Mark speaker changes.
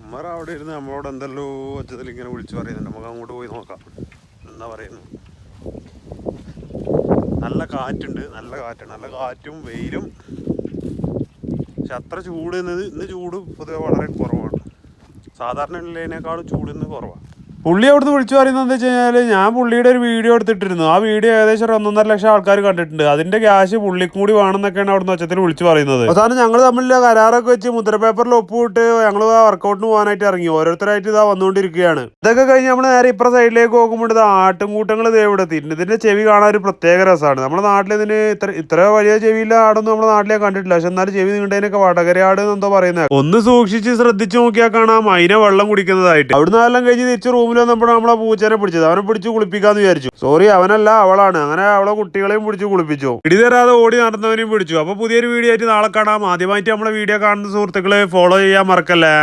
Speaker 1: ഉമ്മറ അവിടെ ഇരുന്ന് നമ്മളോട് എന്തെല്ലോ ഒച്ചത്തിൽ ഇങ്ങനെ വിളിച്ചു പറയുന്നുണ്ട്. നമുക്ക് അങ്ങോട്ട് പോയി നോക്കാം എന്താ പറയുന്നു. നല്ല കാറ്റുണ്ട്, നല്ല കാറ്റാണ്, നല്ല കാറ്റും വെയിലും. പക്ഷെ അത്ര ചൂട് ഇന്ന് ചൂട് പൊതുവെ വളരെ കുറവാണ്. സാധാരണ ഉള്ളതിനേക്കാളും ചൂട് ഇന്ന് കുറവാണ്. പുള്ളി അവിടുന്ന് വിളിച്ചു പറയുന്നത് എന്താ വെച്ച് കഴിഞ്ഞാൽ, ഞാൻ പുള്ളിയുടെ ഒരു വീഡിയോ എടുത്തിട്ടിരുന്നു. ആ വീഡിയോ ഏകദേശം ഒരു 1.5 ലക്ഷം ആൾക്കാർ കണ്ടിട്ടുണ്ട്. അതിന്റെ ക്യാഷ് പുള്ളിക്കും കൂടി വേണമെന്നൊക്കെയാണ് അവിടുന്ന് ഒച്ചത്തിൽ വിളിച്ചു പറയുന്നത്. അവസാനം ഞങ്ങൾ തമ്മിൽ കരാറൊക്കെ വെച്ച് മുദ്ര പേപ്പറിൽ ഒപ്പുവിട്ട് ഞങ്ങൾ ആ വർക്കൗട്ടിന് പോകാനായിട്ട് ഇറങ്ങി. ഓരോരുത്തരായിട്ട് ഇതാ വന്നുകൊണ്ടിരിക്കുകയാണ്. ഇതൊക്കെ കഴിഞ്ഞ് നമ്മൾ നേരെ ഇപ്പുറ സൈഡിലേക്ക് നോക്കുമ്പോൾ ഇത് ആട്ടുംകൂട്ടങ്ങൾ ഇവിടെ എത്തിയിട്ടുണ്ട്. ഇതിന്റെ ചെവി കാണാൻ ഒരു പ്രത്യേക രസമാണ്. നമ്മുടെ നാട്ടിൽ ഇതിന് ഇത്ര വലിയ ചെവിയില്ല ആടൊന്നും നമ്മുടെ നാട്ടിലേക്ക് കണ്ടിട്ടില്ല. പക്ഷെ എന്നാലും ചെവി നീണ്ടതിനൊക്കെ വടകരയാട് എന്തോ പറയുന്നത്. ഒന്ന് സൂക്ഷിച്ച് ശ്രദ്ധിച്ച് നോക്കിയാൽ കാണാം അതിനെ വെള്ളം കുടിക്കുന്നതായിട്ട്. അവിടുന്ന് എല്ലാം കഴിഞ്ഞ് തിരിച്ച് റൂമിൽ വന്നപ്പോൾ നമ്മളെ പൂച്ചേനെ പിടിച്ചത്. അവനെ പിടിച്ച് കുളിപ്പിക്കാന്ന് വിചാരിച്ചു. സോറി, അവനല്ല അവളാണ്. അങ്ങനെ അവളെ കുട്ടികളെയും പിടിച്ച് കുളിപ്പിച്ചു. ഇടിതരാതെ ഓടി നടന്നവനെയും പിടിച്ചു. അപ്പൊ പുതിയൊരു വീഡിയോ ആയിട്ട് നാളെ കാണാം. ആദ്യമായിട്ട് നമ്മളെ വീഡിയോ കാണുന്ന സുഹൃത്തുക്കളെ ഫോളോ ചെയ്യാൻ മറക്കല്ലേ.